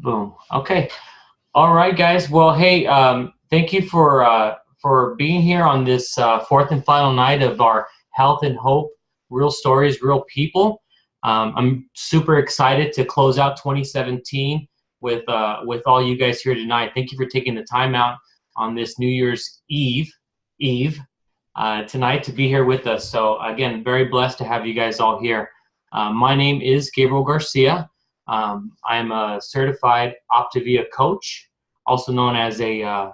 Boom. Okay. All right, guys. Well, hey, thank you for being here on this fourth and final night of our Health and Hope Real Stories, Real People. I'm super excited to close out 2017 with all you guys here tonight. Thank you for taking the time out on this New Year's Eve tonight to be here with us. So again, very blessed to have you guys all here. My name is Gabriel Garcia. I'm a certified Optavia coach, also known as a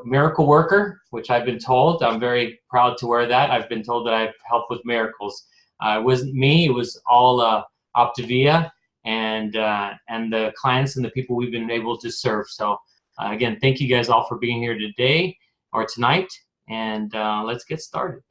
miracle worker, which I've been told. I'm very proud to wear that. I've been told that I've helped with miracles. It wasn't me. It was all Optavia and the clients and the people we've been able to serve. So again, thank you guys all for being here today or tonight, and let's get started.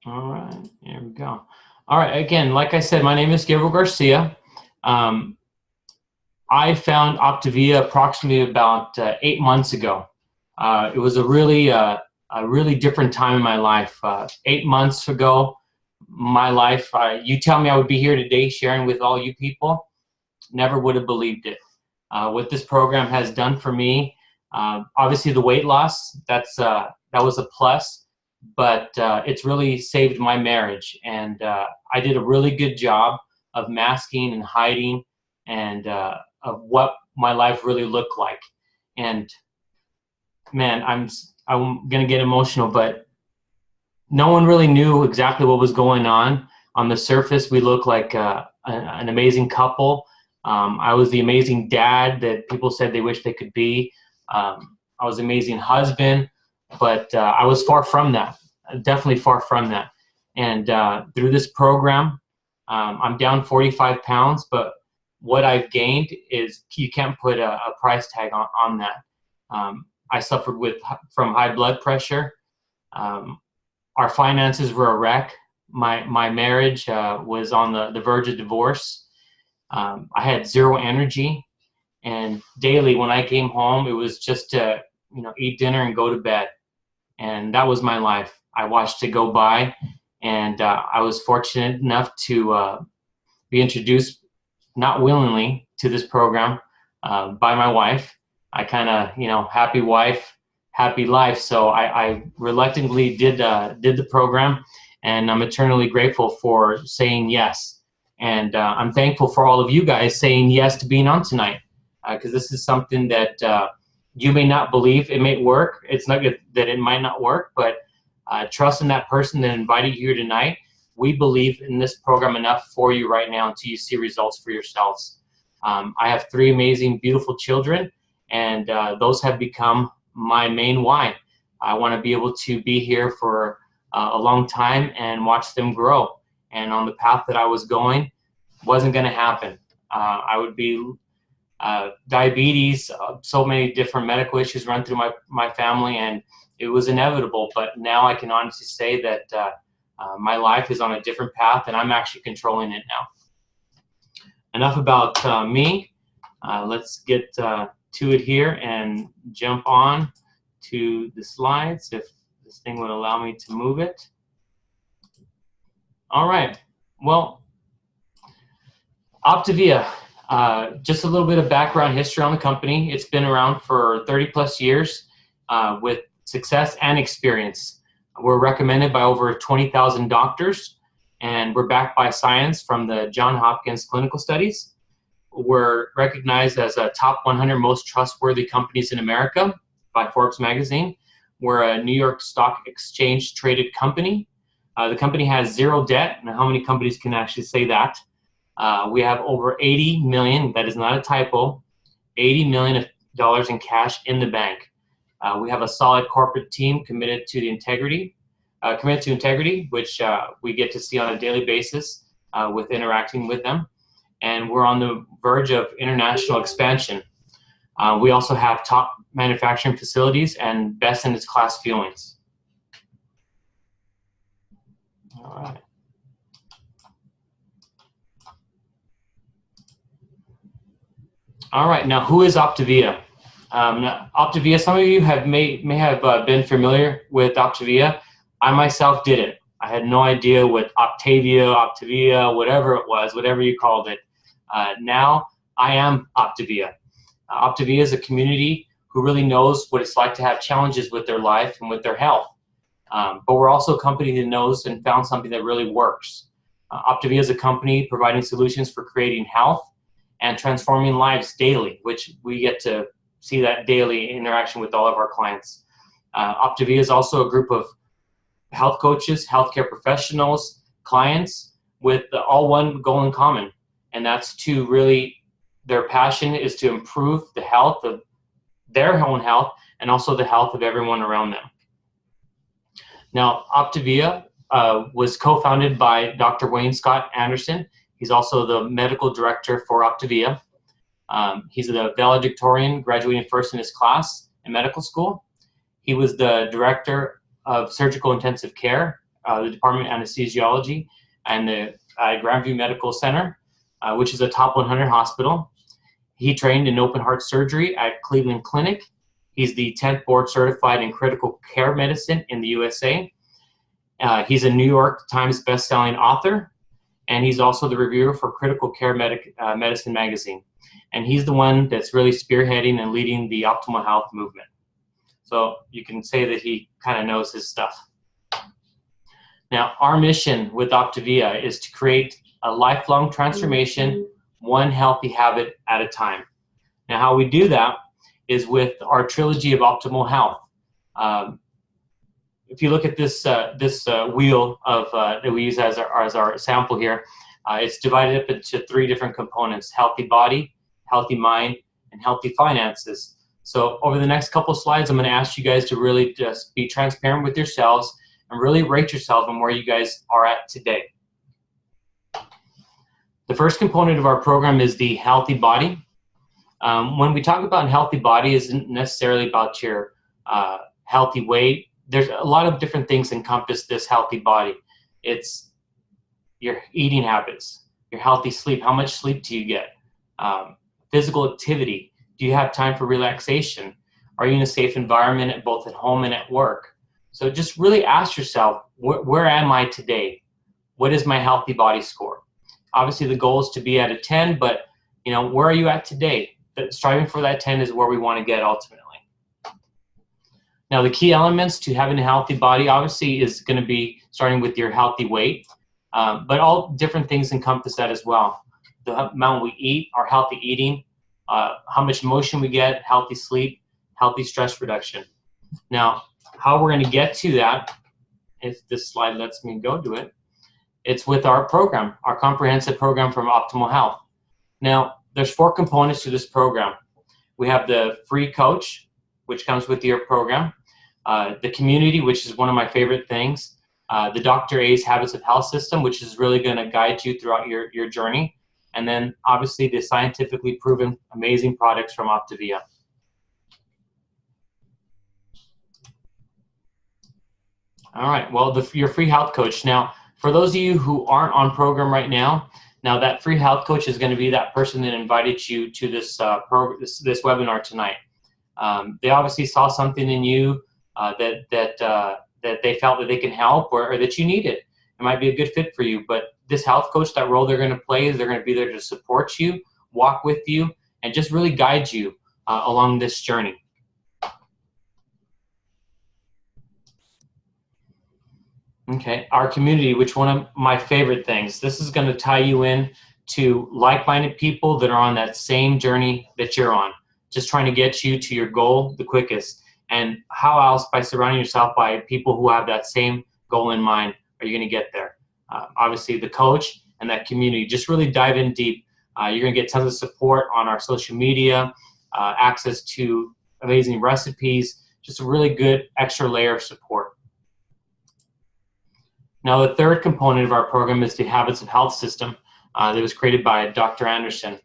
All right, here we go. All right, again, like I said, my name is Gabriel Garcia. I found Optavia approximately about 8 months ago. It was a really different time in my life. 8 months ago, my life, you tell me I would be here today sharing with all you people, never would have believed it. What this program has done for me, obviously the weight loss, that was a plus. But it's really saved my marriage, and I did a really good job of masking and hiding and of what my life really looked like. And man, I'm gonna get emotional, but no one really knew exactly what was going on. On the surface, we looked like an amazing couple. I was the amazing dad that people said they wish they could be. I was an amazing husband, but I was far from that, definitely far from that. And through this program, I'm down 45 pounds, but what I've gained is you can't put a price tag on that. I suffered from high blood pressure. Our finances were a wreck. My marriage was on the verge of divorce. I had zero energy, and daily when I came home, it was just to eat dinner and go to bed. And that was my life. I watched it go by, and I was fortunate enough to be introduced, not willingly, to this program by my wife. I kind of, happy wife, happy life. So I reluctantly did the program, and I'm eternally grateful for saying yes. And I'm thankful for all of you guys saying yes to being on tonight, because this is something that you may not believe it may work. It's not good that it might not work, but trust in that person that invited you here tonight. We believe in this program enough for you right now until you see results for yourselves. I have 3 amazing, beautiful children, and those have become my main why. I want to be able to be here for a long time and watch them grow. And on the path that I was going, wasn't going to happen. I would be diabetes, so many different medical issues run through my family, and it was inevitable. But now I can honestly say that my life is on a different path, and I'm actually controlling it now. Enough about me. Let's get to it here and jump on to the slides, if this thing would allow me to move it. All right. Well, Optavia. Just a little bit of background history on the company. It's been around for 30 plus years with success and experience. We're recommended by over 20,000 doctors, and we're backed by science from the Johns Hopkins clinical studies. We're recognized as a top 100 most trustworthy companies in America by Forbes magazine. We're a New York Stock Exchange traded company. The company has zero debt. Now, how many companies can actually say that? We have over 80 million, that is not a typo, $80 million in cash in the bank. We have a solid corporate team committed to integrity, which we get to see on a daily basis with interacting with them. And we're on the verge of international expansion. We also have top manufacturing facilities and best in its class fuelings. All right. All right, now who is Optavia? Optavia, some of you may have been familiar with Optavia. I myself didn't. I had no idea what Optavia, whatever it was, whatever you called it. Now I am Optavia. Optavia is a community who really knows what it's like to have challenges with their life and with their health. But we're also a company that knows and found something that really works. Optavia is a company providing solutions for creating health and transforming lives daily, which we get to see that daily interaction with all of our clients. Optavia is also a group of health coaches, healthcare professionals, clients with all one goal in common, and that's to really, their passion is to improve the health of their own health and also the health of everyone around them. Now, Optavia was co-founded by Dr. Wayne Scott Anderson. He's also the medical director for Optavia. He's a valedictorian, graduating first in his class in medical school. He was the director of surgical intensive care, the Department of Anesthesiology, and the Grandview Medical Center, which is a top 100 hospital. He trained in open heart surgery at Cleveland Clinic. He's the 10th board certified in critical care medicine in the USA. He's a New York Times best-selling author, and he's also the reviewer for Critical Care Medicine magazine. And he's the one that's really spearheading and leading the optimal health movement. So you can say that he kind of knows his stuff. Now, our mission with Optavia is to create a lifelong transformation, one healthy habit at a time. Now, how we do that is with our trilogy of optimal health. If you look at this wheel of that we use as our sample here, it's divided up into 3 different components: healthy body, healthy mind, and healthy finances. So over the next couple slides, I'm going to ask you guys to really just be transparent with yourselves and really rate yourself on where you guys are at today. The first component of our program is the healthy body. When we talk about healthy body, it isn't necessarily about your healthy weight. There's a lot of different things encompass this healthy body. It's your eating habits, your healthy sleep. How much sleep do you get? Physical activity. Do you have time for relaxation? Are you in a safe environment both at home and at work? So just really ask yourself, where am I today? What is my healthy body score? Obviously the goal is to be at a 10, but you know, where are you at today? Striving for that 10 is where we want to get ultimately. Now, the key elements to having a healthy body obviously is going to be starting with your healthy weight, but all different things encompass that as well. The amount we eat, our healthy eating, how much motion we get, healthy sleep, healthy stress reduction. Now, how we're going to get to that, if this slide lets me go to it, it's with our program, our comprehensive program from Optimal Health. Now, there's 4 components to this program. We have the free coach, which comes with your program, the community, which is one of my favorite things, the Dr. A's Habits of Health system, which is really going to guide you throughout your journey, and then obviously the scientifically proven amazing products from Optavia. All right, well, your free health coach. Now, for those of you who aren't on program right now, that free health coach is going to be that person that invited you to this this webinar tonight. They obviously saw something in you that they felt that they can help or that you need it. It might be a good fit for you, but this health coach, that role they're going to play is they're going to be there to support you, walk with you, and just really guide you along this journey. Okay, our community, which one of my favorite things, this is going to tie you in to like-minded people that are on that same journey that you're on, just trying to get you to your goal the quickest. And how else, by surrounding yourself by people who have that same goal in mind, are you going to get there? Obviously, the coach and that community, just really dive in deep. You're going to get tons of support on our social media, access to amazing recipes, just a really good extra layer of support. Now, the third component of our program is the Habits of Health system that was created by Dr. Anderson.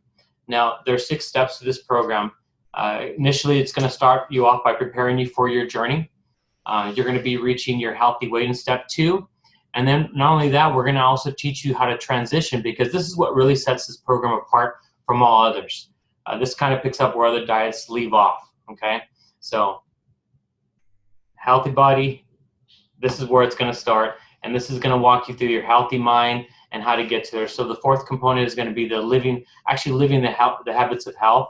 Now, there are 6 steps to this program. Initially, it's going to start you off by preparing you for your journey. You're going to be reaching your healthy weight in step 2. And then not only that, we're going to also teach you how to transition, because this is what really sets this program apart from all others. This kind of picks up where other diets leave off, okay? So, healthy body, this is where it's going to start. And this is going to walk you through your healthy mind and how to get to there. So the fourth component is going to be actually living the habits of health.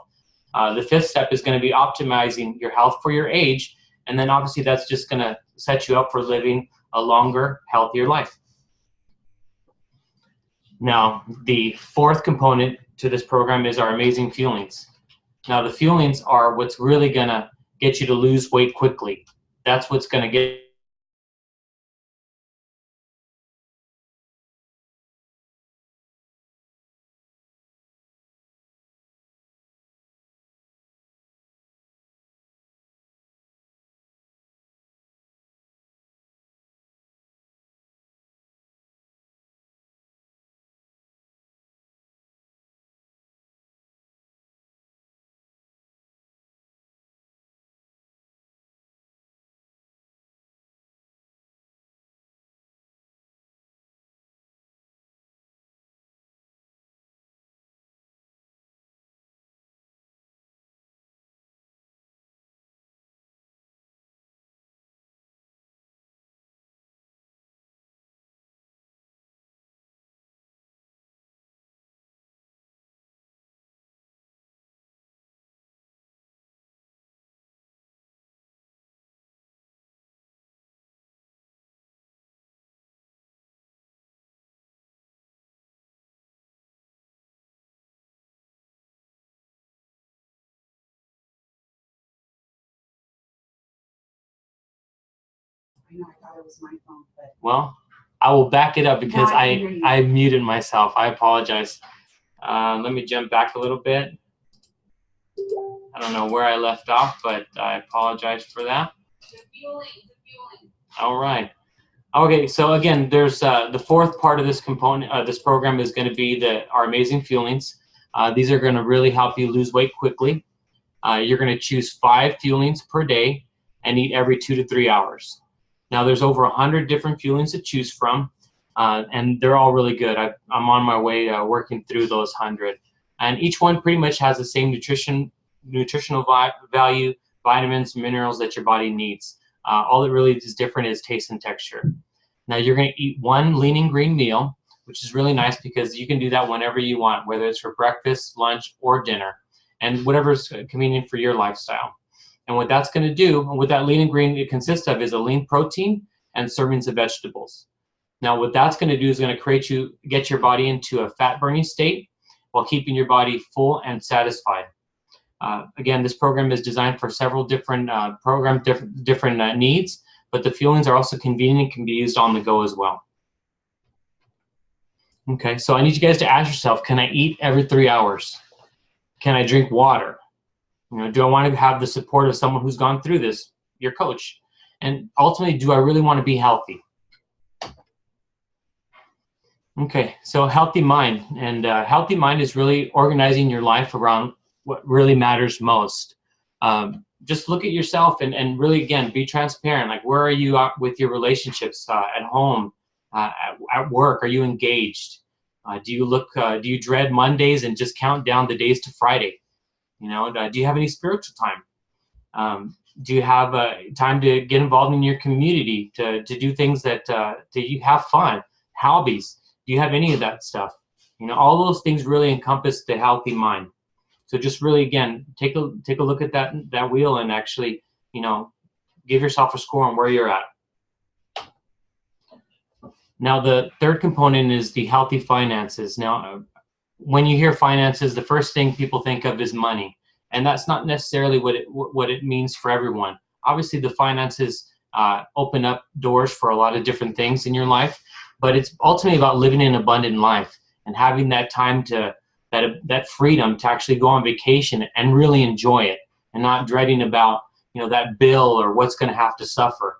The fifth step is going to be optimizing your health for your age. And then obviously that's just going to set you up for living a longer, healthier life. Now, the fourth component to this program is our amazing fuelings. Now, the fuelings are what's really going to get you to lose weight quickly. That's what's going to get I know, I thought it was my phone, but well. I will back it up because I muted myself. I apologize. Let me jump back a little bit. I don't know where I left off, but I apologize for that. the fueling. All right. Okay, so again, there's the fourth part of this component. This program is going to be our amazing fuelings. These are going to really help you lose weight quickly. You're going to choose 5 fuelings per day and eat every 2 to 3 hours. Now, there's over 100 different fuelings to choose from, and they're all really good. I'm on my way working through those 100. And each one pretty much has the same nutritional value, vitamins, minerals that your body needs. All that really is different is taste and texture. Now, you're going to eat 1 lean and green meal, which is really nice because you can do that whenever you want, whether it's for breakfast, lunch, or dinner, and whatever's convenient for your lifestyle. And what that's going to do, and what that lean and green it consists of, is a lean protein and servings of vegetables. Now, what that's going to do is going to get your body into a fat-burning state while keeping your body full and satisfied. Again, this program is designed for several different different needs, but the fuelings are also convenient and can be used on the go as well. Okay, so I need you guys to ask yourself, can I eat every 3 hours? Can I drink water? Do I want to have the support of someone who's gone through this, your coach? And ultimately, do I really want to be healthy? Okay, so healthy mind. And healthy mind is really organizing your life around what really matters most. Just look at yourself and really, again, be transparent. Like, where are you at with your relationships at home, at work? Are you engaged? Do you dread Mondays and just count down the days to Friday? Do you have any spiritual time? Do you have time to get involved in your community, to do things that you have fun, hobbies? Do you have any of that stuff? All those things really encompass the healthy mind. So just really, again, take a look at that wheel and actually, give yourself a score on where you're at. Now, the third component is the healthy finances. Now, when you hear finances, the first thing people think of is money, and that's not necessarily what it means for everyone. Obviously, the finances open up doors for a lot of different things in your life, but it's ultimately about living an abundant life and having that time that freedom to actually go on vacation and really enjoy it, and not dreading about that bill or what's going to have to suffer.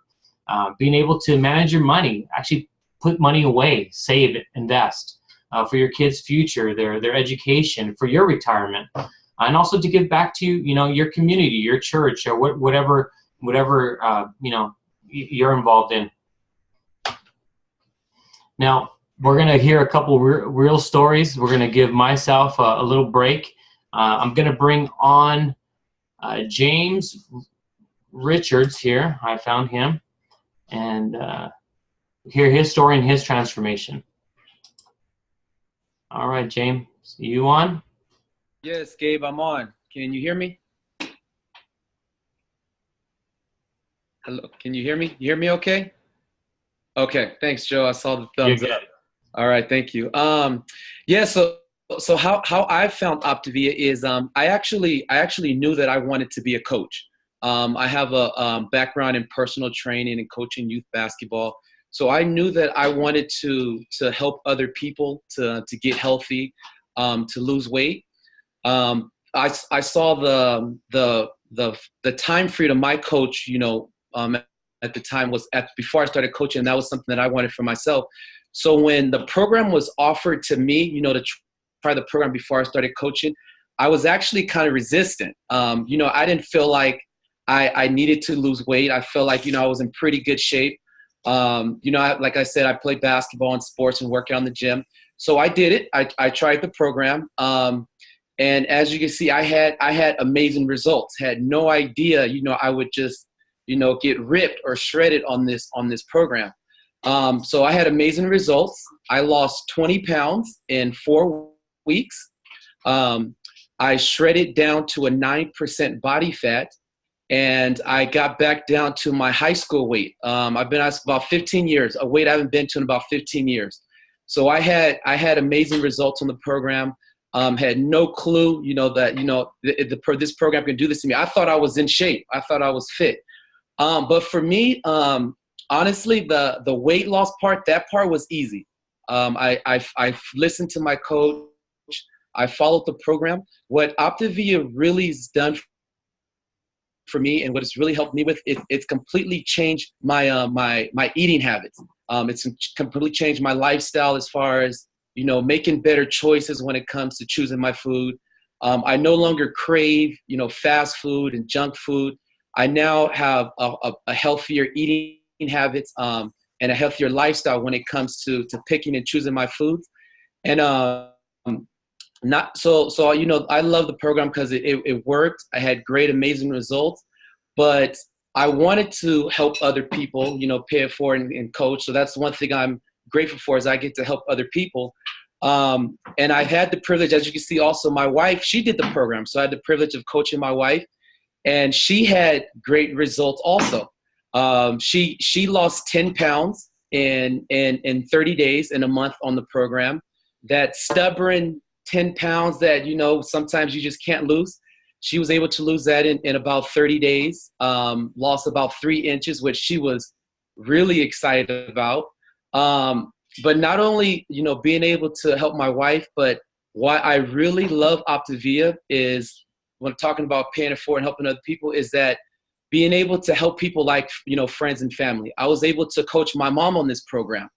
Being able to manage your money, actually put money away, save it, invest. For your kids' future, their education, for your retirement, and also to give back to your community, your church, or whatever you're involved in. Now, we're going to hear a couple real stories. We're going to give myself a little break. I'm going to bring on James Richards here. I found him, and hear his story and his transformation. All right, James, you on? Yes, Gabe, I'm on. Can you hear me? Hello, can you hear me? You hear me okay? Okay, thanks, Joe. I saw the thumbs up. All right, thank you. Yeah, so how I found Optavia is I actually knew that I wanted to be a coach. I have a background in personal training and coaching youth basketball. So I knew that I wanted to help other people to get healthy, to lose weight. I saw the time freedom my coach, at the time was before I started coaching, and that was something that I wanted for myself. So when the program was offered to me, to try the program before I started coaching, I was actually kind of resistant. I didn't feel like I needed to lose weight. I felt like, I was in pretty good shape. Like I said, I played basketball and sports and worked out in the gym. So I did it. I tried the program. And as you can see, I had amazing results. Had no idea, I would just, get ripped or shredded on this program. So I had amazing results. I lost 20 pounds in 4 weeks. I shredded down to a 9% body fat, and I got back down to my high school weight. I've been at about 15 years, a weight I haven't been to in about 15 years. So I had amazing results on the program. Had no clue, that, this program can do this to me. I thought I was in shape. I thought I was fit. But for me, honestly, the weight loss part, that part was easy. I listened to my coach. I followed the program. What Optavia really has done for me, and what it's really helped me with, it's completely changed my my eating habits. It's completely changed my lifestyle as far as, making better choices when it comes to choosing my food. I no longer crave, fast food and junk food. I now have a healthier eating habits, and a healthier lifestyle when it comes to picking and choosing my foods. And not so I love the program because it worked. I had great, amazing results, but I wanted to help other people, pay it forward and coach. So that's one thing I'm grateful for, is I get to help other people. And I had the privilege, as you can see, also my wife, she did the program. So I had the privilege of coaching my wife, and she had great results also. She lost 10 pounds in 30 days, in a month on the program. That stubborn 10 pounds that, sometimes you just can't lose. She was able to lose that in about 30 days, lost about 3 inches, which she was really excited about. But not only, being able to help my wife, but why I really love Optavia is, when talking about paying it forward and helping other people, is that being able to help people like, friends and family. I was able to coach my mom on this program.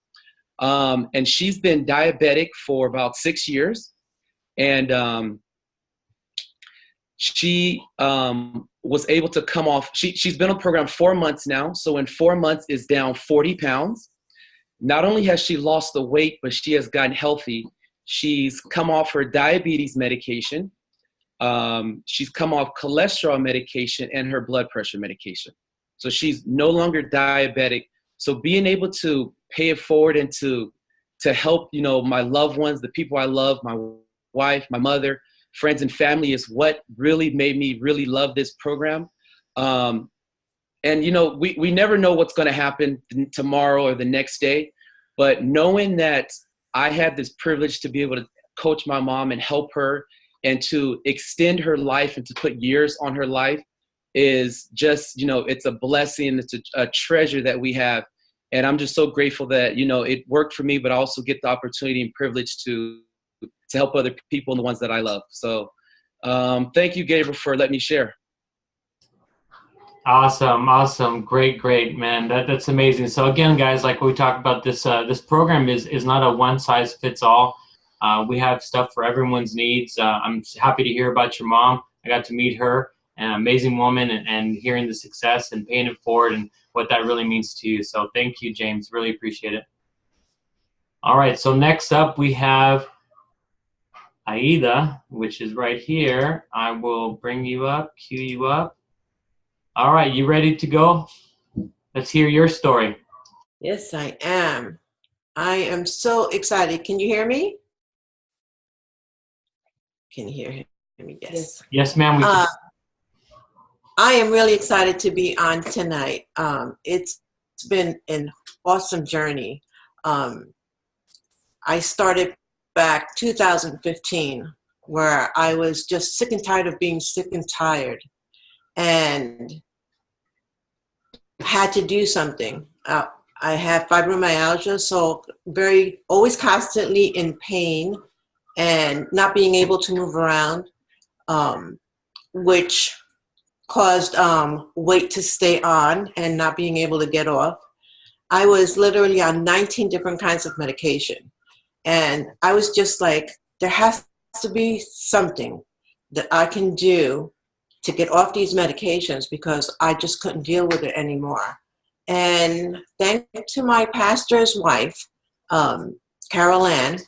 And she's been diabetic for about 6 years. And she was able to come off. She's been on the program 4 months now. So in 4 months is down 40 pounds. Not only has she lost the weight, but she has gotten healthy. She's come off her diabetes medication. She's come off cholesterol medication and her blood pressure medication. So she's no longer diabetic. So being able to pay it forward and to help, my loved ones, the people I love, my wife, my mother, friends and family, is what really made me really love this program. And, we never know what's going to happen tomorrow or the next day, but knowing that I had this privilege to be able to coach my mom and help her and to extend her life and to put years on her life is just, it's a blessing. It's a treasure that we have. And I'm just so grateful that, it worked for me, but I also get the opportunity and privilege to help other people and the ones that I love. So thank you, Gabriel, for letting me share. Awesome. Great, man. That's amazing. So again, guys, like we talked about, this program is not a one size fits all. We have stuff for everyone's needs. I'm happy to hear about your mom. I got to meet her, an amazing woman, and hearing the success and paying it forward and what that really means to you. So thank you, James. Really appreciate it. All right. So next up we have Aida, which is right here. I will bring you up, cue you up. All right, you ready to go? Let's hear your story. Yes, I am. I am so excited. Can you hear me? Can you hear me? Yes. Yes, ma'am. We can. I am really excited to be on tonight. It's been an awesome journey. I started back 2015, where I was just sick and tired of being sick and tired, and had to do something. I have fibromyalgia, so always constantly in pain and not being able to move around, which caused weight to stay on and not being able to get off. I was literally on 19 different kinds of medication. And I was just like, there has to be something that I can do to get off these medications, because I just couldn't deal with it anymore. And thanks to my pastor's wife, Carol Ann,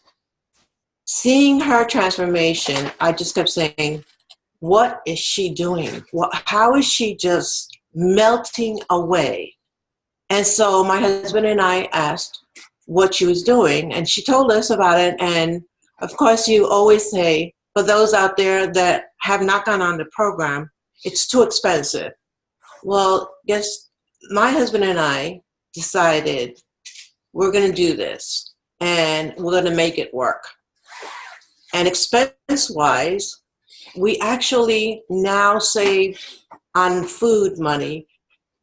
seeing her transformation, I just kept saying, what is she doing? How is she just melting away? And so my husband and I asked what she was doing, and she told us about it. And of course, you always say, for those out there that have not gone on the program, it's too expensive. Well, guess my husband and I decided we're going to do this, and we're going to make it work. And expense-wise, we actually now save on food money,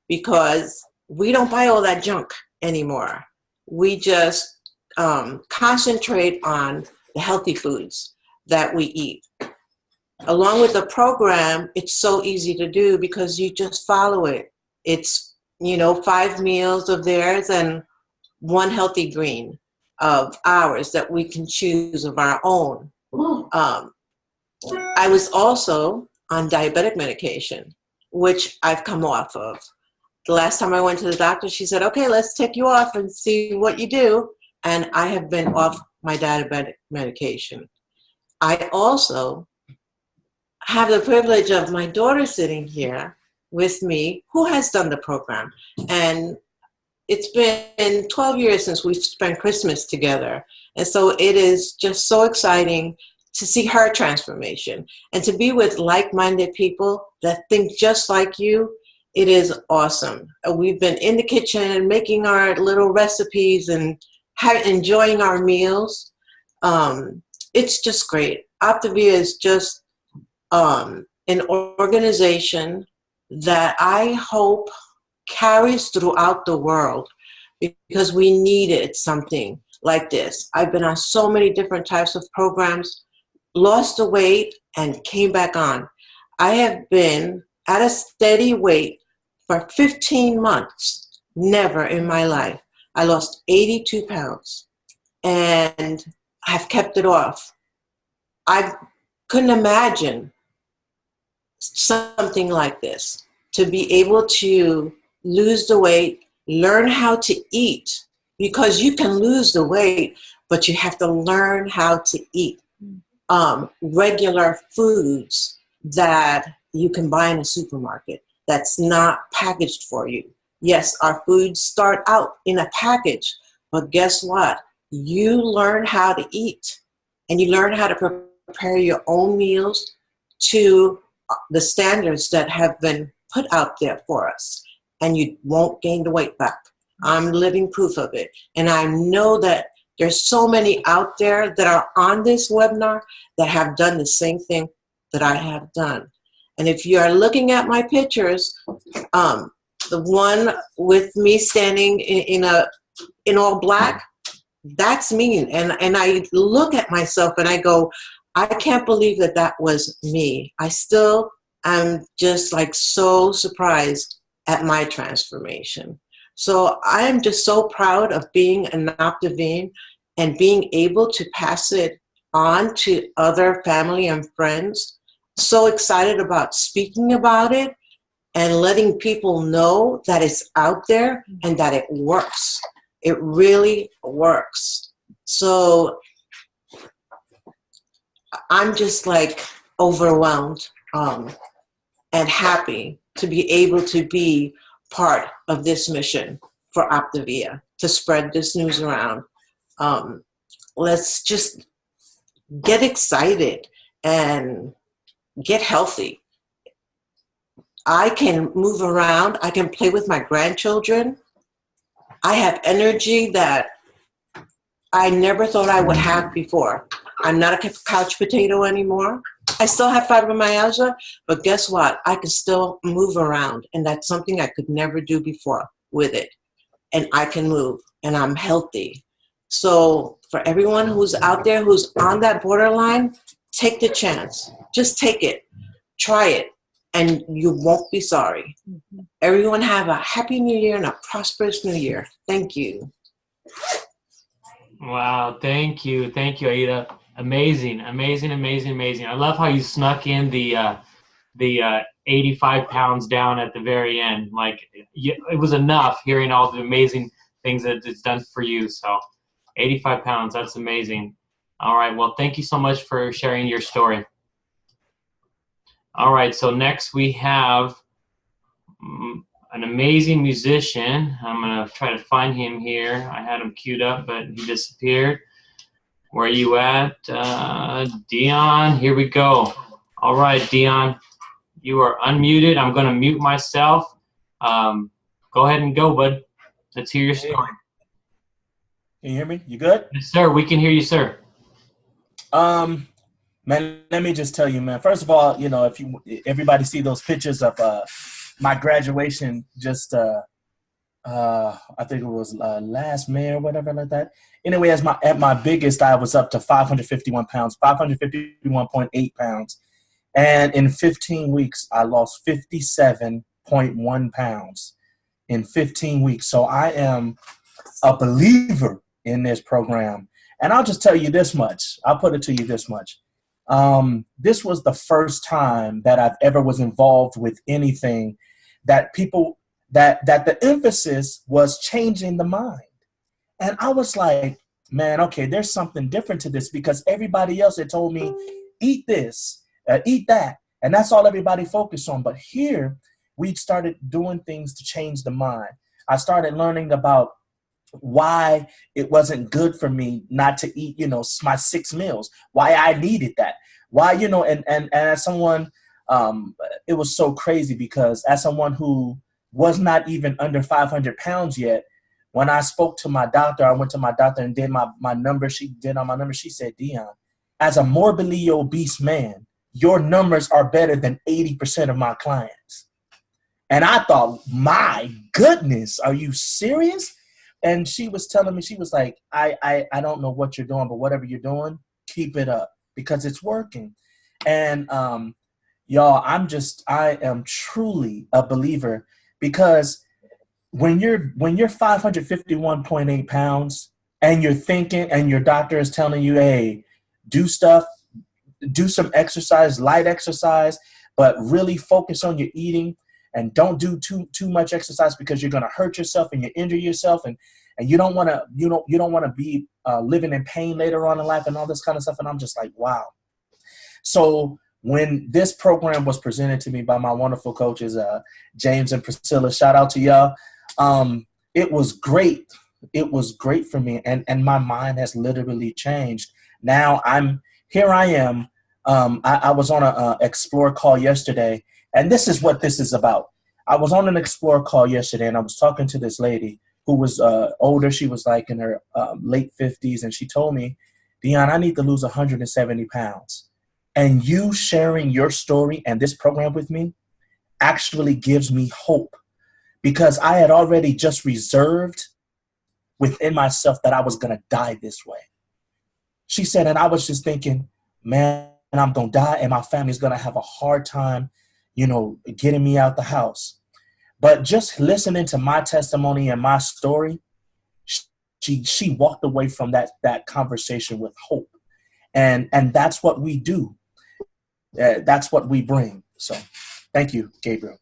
because we don't buy all that junk anymore. We just concentrate on the healthy foods that we eat. Along with the program, it's so easy to do because you just follow it. It's, 5 meals of theirs and 1 healthy green of ours that we can choose of our own. I was also on diabetic medication, which I've come off of. The last time I went to the doctor, she said, okay, let's take you off and see what you do. And I have been off my diabetic medication. I also have the privilege of my daughter sitting here with me, who has done the program. And it's been 12 years since we've spent Christmas together. And so it is just so exciting to see her transformation and to be with like-minded people that think just like you. It is awesome. We've been in the kitchen making our little recipes and enjoying our meals. It's just great. Optavia is just an organization that I hope carries throughout the world, because we needed something like this. I've been on so many different types of programs, lost the weight, and came back on. I have been at a steady weight for 15 months. Never in my life. I lost 82 pounds and have kept it off. I couldn't imagine something like this, to be able to lose the weight, learn how to eat, because you can lose the weight, but you have to learn how to eat regular foods that you can buy in a supermarket that's not packaged for you. Yes, our foods start out in a package, but guess what? You learn how to eat, and you learn how to prepare your own meals to the standards that have been put out there for us, and you won't gain the weight back. I'm living proof of it. And I know that there's so many out there that are on this webinar that have done the same thing that I have done. And if you are looking at my pictures, the one with me standing in all black, that's me. And I look at myself and I go, I can't believe that that was me. I still am just like so surprised at my transformation. So I am just so proud of being an Optavine and being able to pass it on to other family and friends. So excited about speaking about it and letting people know that it's out there and that it works. It really works. So I'm just like overwhelmed and happy to be able to be part of this mission for Optavia. to spread this news around. Let's just get excited and get healthy. I can move around. I can play with my grandchildren. I have energy that I never thought I would have before. I'm not a couch potato anymore. I still have fibromyalgia, but guess what? I can still move around, and that's something I could never do before with it. And I can move, and I'm healthy. So for everyone who's out there who's on that borderline, take the chance. Just take it. Try it, and you won't be sorry. Everyone have a happy new year and a prosperous new year. Thank you. Wow, thank you, Aida. Amazing, amazing, amazing, amazing. I love how you snuck in the 85 pounds down at the very end. Like, it was enough hearing all the amazing things that it's done for you. So 85 pounds, that's amazing. All right, well, thank you so much for sharing your story. All right, so next we have an amazing musician. I'm going to try to find him here. I had him queued up, but he disappeared. Where are you at? Dion, here we go. All right, Dion, you are unmuted. I'm going to mute myself. Go ahead and go, bud. Let's hear your story. Can you hear me? You good? Yes, sir. We can hear you, sir. Man, let me just tell you, man. First of all, if everybody see those pictures of my graduation, just I think it was last May or whatever like that. Anyway, at my biggest, I was up to 551 pounds, 551.8 pounds, and in 15 weeks, I lost 57.1 pounds in 15 weeks. So I am a believer in this program, and I'll just tell you this much. I'll put it to you this much. This was the first time that I've ever was involved with anything that the emphasis was changing the mind. And I was like, man, okay, there's something different to this, because everybody else had told me, eat this, eat that. And that's all everybody focused on. But here we started doing things to change the mind. I started learning about why it wasn't good for me not to eat, my 6 meals, why I needed that, why, and as someone, it was so crazy, because as someone who was not even under 500 pounds yet, when I spoke to my doctor, I went to my doctor and did my number. She did on my number. She said, Dion, as a morbidly obese man, your numbers are better than 80% of my clients. And I thought, my goodness, are you serious? And she was telling me, she was like, I don't know what you're doing, but whatever you're doing, keep it up, because it's working. And y'all, I am truly a believer, because when you're 551.8 pounds and you're thinking, and your doctor is telling you, hey, do some exercise, light exercise, but really focus on your eating, and don't do too much exercise, because you're going to hurt yourself and you injure yourself, and you don't want to be living in pain later on in life and all this kind of stuff. And I'm just like, wow. So when this program was presented to me by my wonderful coaches, James and Priscilla, shout out to y'all. It was great. It was great for me. And my mind has literally changed. Now here I am. I was on a Explore call yesterday, and this is what this is about. I was on an Explore call yesterday, and I was talking to this lady who was older. She was like in her late 50s, and she told me, Dion, I need to lose 170 pounds. And you sharing your story and this program with me actually gives me hope, because I had already just reserved within myself that I was going to die this way. She said, and I was just thinking, man, I'm going to die, and my family's going to have a hard time, getting me out the house. But just listening to my testimony and my story, she walked away from that conversation with hope. And that's what we do. That's what we bring. So thank you, Gabriel.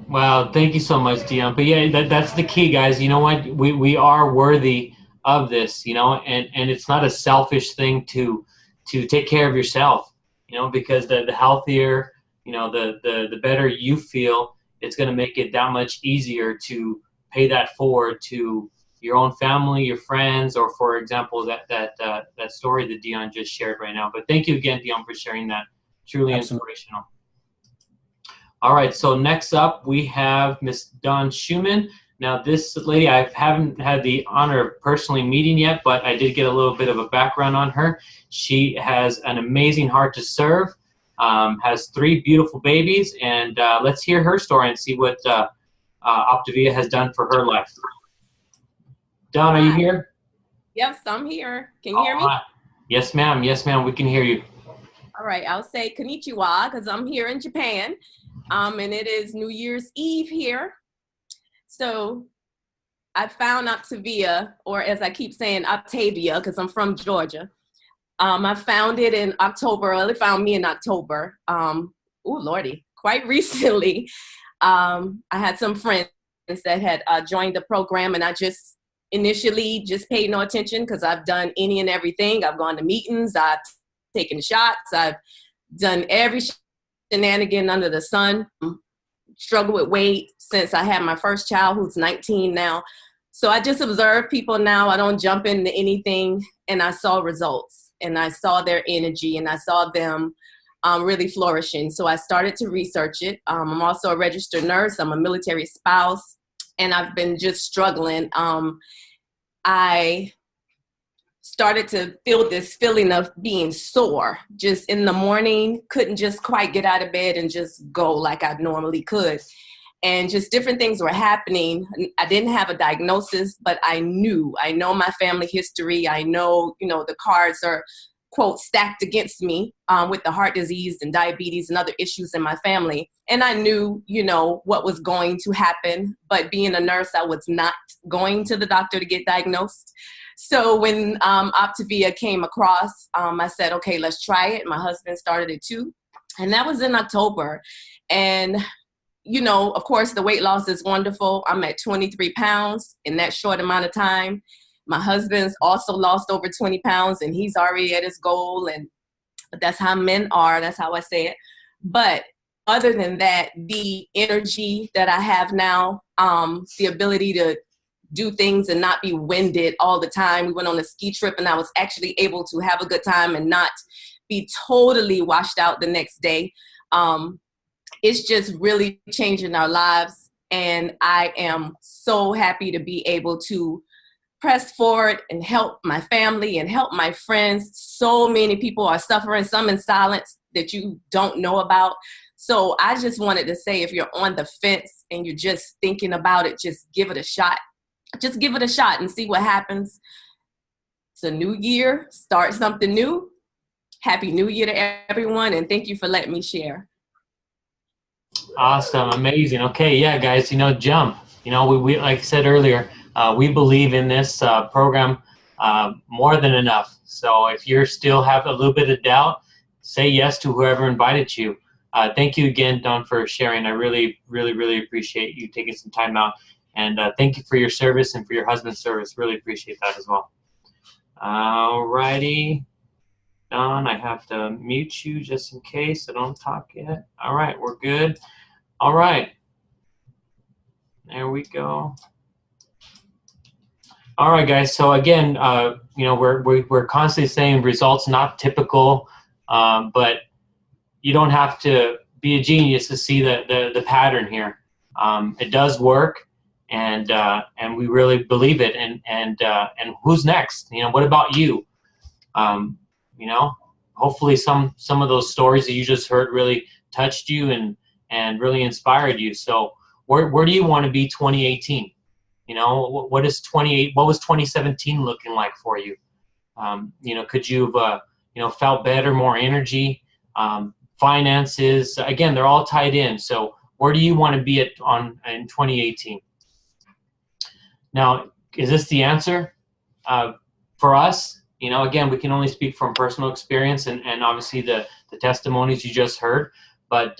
Wow, thank you so much, Dion. But yeah, that's the key, guys. You know what? We are worthy of this, and it's not a selfish thing to take care of yourself, because the healthier, the better you feel, it's going to make it that much easier to pay that forward to your own family, your friends, or for example, that story that Dion just shared right now. But thank you again, Dion, for sharing that. Truly inspirational. All right, so next up we have Miss Dawn Schumann. Now this lady, I haven't had the honor of personally meeting yet, but I did get a little bit of a background on her. She has an amazing heart to serve, has 3 beautiful babies, and let's hear her story and see what Optavia has done for her life. Dawn, are you here? Yes, I'm here. Can you hear me? Yes, ma'am. Yes, ma'am. We can hear you. All right, I'll say konnichiwa because I'm here in Japan, and it is New Year's Eve here. So I found Optavia, or as I keep saying, Octavia, because I'm from Georgia. I found it in October. Well, it found me in October. Oh, Lordy, quite recently. I had some friends that had joined the program, and I just initially just paid no attention because I've done any and everything. I've gone to meetings. I've taken shots. I've done every shenanigan under the sun. Struggled with weight since I had my first child, who's 19 now. So I just observe people now. I don't jump into anything, and I saw results, and I saw their energy, and I saw them really flourishing. So I started to research it. I'm also a registered nurse. I'm a military spouse, and I've been just struggling. I started to feel this feeling of being sore just in the morning, couldn't just quite get out of bed and just go like I normally could. And just different things were happening. I didn't have a diagnosis, but I know my family history. I know, the cards are, quote, stacked against me with the heart disease and diabetes and other issues in my family. And I knew, what was going to happen. But being a nurse, I was not going to the doctor to get diagnosed. So when Optavia came across, I said, okay, let's try it. My husband started it too. And that was in October. And, of course, the weight loss is wonderful. I'm at 23 pounds in that short amount of time. My husband's also lost over 20 pounds, and he's already at his goal. And that's how men are. That's how I say it. But other than that, the energy that I have now, the ability to do things and not be winded all the time. We went on a ski trip, and I was actually able to have a good time and not be totally washed out the next day. It's just really changing our lives. And I am so happy to be able to press forward and help my family and help my friends. So many people are suffering, some in silence that you don't know about. So I just wanted to say, if you're on the fence and you're just thinking about it, just give it a shot. Just give it a shot and see what happens. It's a new year. Start something new. Happy New Year to everyone, and thank you for letting me share. Awesome. Amazing. Okay. Yeah, guys, jump. We like I said earlier, we believe in this program more than enough. So if you still have a little bit of doubt, say yes to whoever invited you. Thank you again, Dawn, for sharing. I really, really, really appreciate you taking some time out. And thank you for your service and for your husband's service. Really appreciate that as well. All righty. Dawn, I have to mute you just in case I don't talk yet. All right, we're good. All right. There we go. All right, guys. So again, we're constantly saying results not typical, but you don't have to be a genius to see the pattern here. It does work. And we really believe it. And who's next? What about you? Hopefully some of those stories that you just heard really touched you and really inspired you. So where do you want to be 2018? What was 2017 looking like for you? Could you have felt better, more energy, finances? Again, they're all tied in. So where do you want to be in 2018? Now, is this the answer? For us, again, we can only speak from personal experience and obviously the testimonies you just heard, but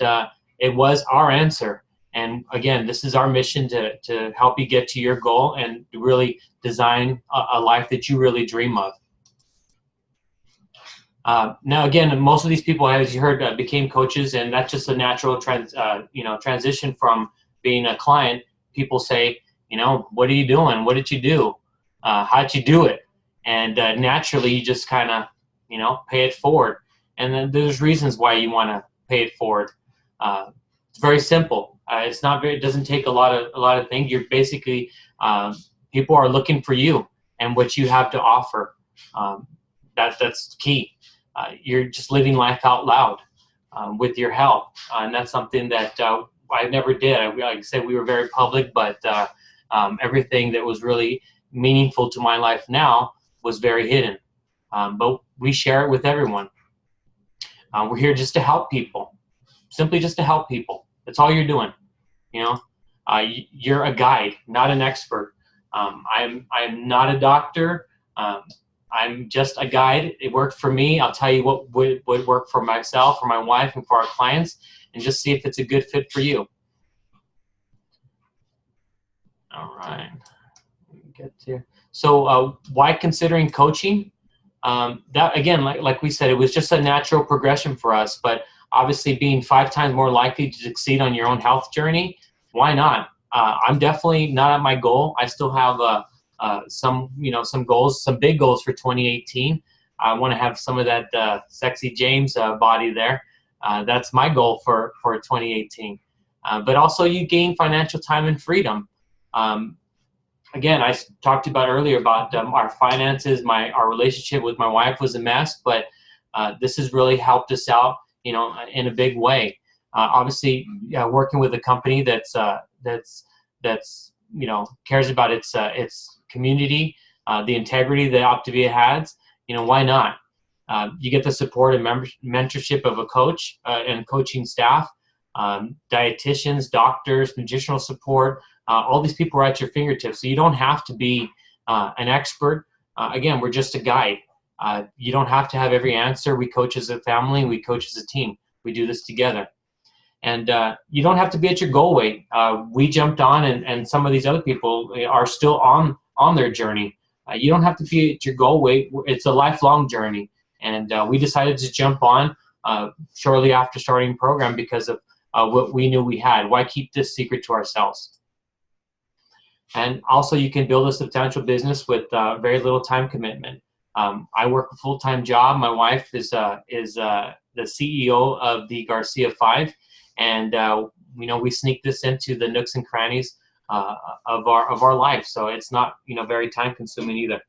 it was our answer. And again, this is our mission to help you get to your goal and really design a life that you really dream of. Now, again, most of these people, as you heard, became coaches, and that's just a natural transition from being a client. People say, You know, what are you doing? What did you do? How'd you do it? And naturally, you just kind of, you know, pay it forward. And then there's reasons why you want to pay it forward. It's very simple. It's not very. It doesn't take a lot of things. You're basically people are looking for you and what you have to offer. That's key. You're just living life out loud with your health, and that's something that I never did. Like I said, we were very public, but everything that was really meaningful to my life now was very hidden. But we share it with everyone. We're here just to help people, simply just to help people. That's all you're doing. You know, you're a guide, not an expert. I'm not a doctor. I'm just a guide. It worked for me. I'll tell you what would work for myself, for my wife, and for our clients, and just see if it's a good fit for you. All right. Let me get to. So why considering coaching? That again, like we said, it was just a natural progression for us. But obviously, being 5 times more likely to succeed on your own health journey, why not? I'm definitely not at my goal. I still have some goals, some big goals for 2018. I want to have some of that sexy James body there. That's my goal for 2018. But also, you gain financial time and freedom. Again, I talked about earlier about our finances. Our relationship with my wife was a mess, but this has really helped us out, you know, in a big way. Obviously, working with a company that's you know, cares about its community, the integrity that Optavia has, you know, why not? You get the support and mentorship of a coach and coaching staff, dietitians, doctors, nutritional support. All these people are at your fingertips, so you don't have to be an expert. Again, we're just a guide. You don't have to have every answer. We coach as a family. We coach as a team. We do this together. And you don't have to be at your goal weight. We jumped on, and some of these other people are still on their journey. You don't have to be at your goal weight. It's a lifelong journey. And we decided to jump on shortly after starting the program because of what we knew we had. Why keep this secret to ourselves? And also, you can build a substantial business with very little time commitment. I work a full-time job. My wife is the CEO of the Garcia 5, and you know, we sneak this into the nooks and crannies of our life. So it's not, you know, very time-consuming either.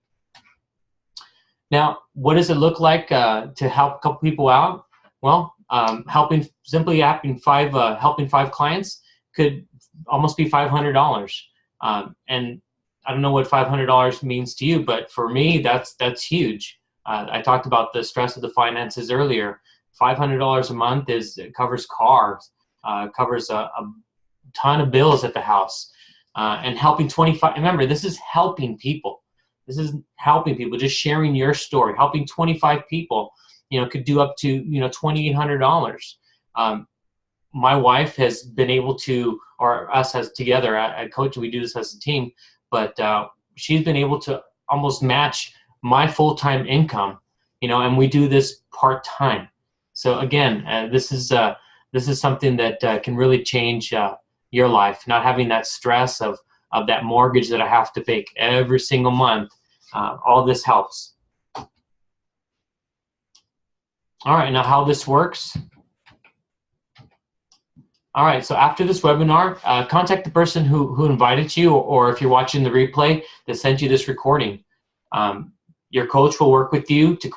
Now, what does it look like to help a couple people out? Well, helping 5 clients could almost be $500. And I don't know what $500 means to you, but for me, that's huge. I talked about the stress of the finances earlier. $500 a month covers cars, covers a ton of bills at the house, and helping 25. Remember, this is helping people. This is helping people. Just sharing your story, helping 25 people, you know, could do up to, you know, $2,800. My wife has been able to, or us as together at Coach, we do this as a team, but she's been able to almost match my full-time income, you know, and we do this part-time. So again, this is something that can really change your life. Not having that stress of that mortgage that I have to pay every single month. All this helps. All right, now how this works. All right, so after this webinar, contact the person who invited you, or if you're watching the replay, that sent you this recording. Your coach will work with you to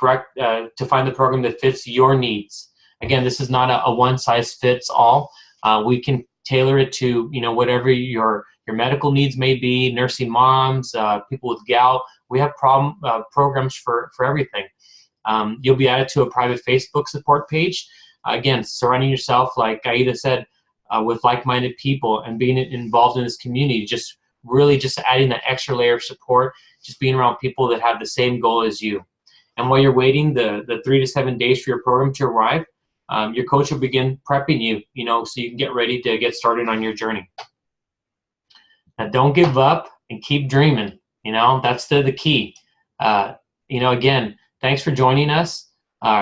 find the program that fits your needs. Again, this is not a one-size-fits-all. We can tailor it to, you know, whatever your medical needs may be, nursing moms, people with gout. We have programs for everything. You'll be added to a private Facebook support page. Again, surrounding yourself, like Aida said, with like-minded people and being involved in this community, just adding that extra layer of support, just being around people that have the same goal as you. And while you're waiting the 3 to 7 days for your program to arrive, your coach will begin prepping you, you know, so you can get ready to get started on your journey. Now, don't give up and keep dreaming. You know, that's the key. You know, again, thanks for joining us,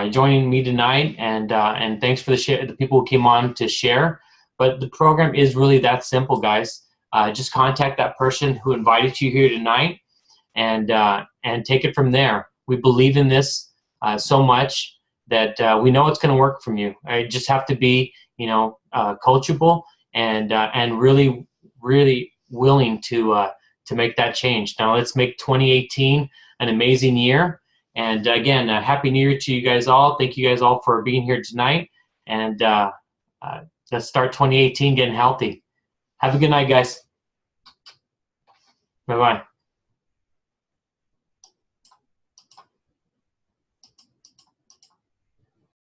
joining me tonight, and thanks for the people who came on to share. But the program is really that simple, guys. just contact that person who invited you here tonight, and take it from there. We believe in this so much that we know it's going to work from you. I just have to be, coachable and really, really willing to make that change. Now let's make 2018 an amazing year. And again, Happy New Year to you guys all. Thank you guys all for being here tonight. And let's start 2018 getting healthy. Have a good night, guys. Bye-bye.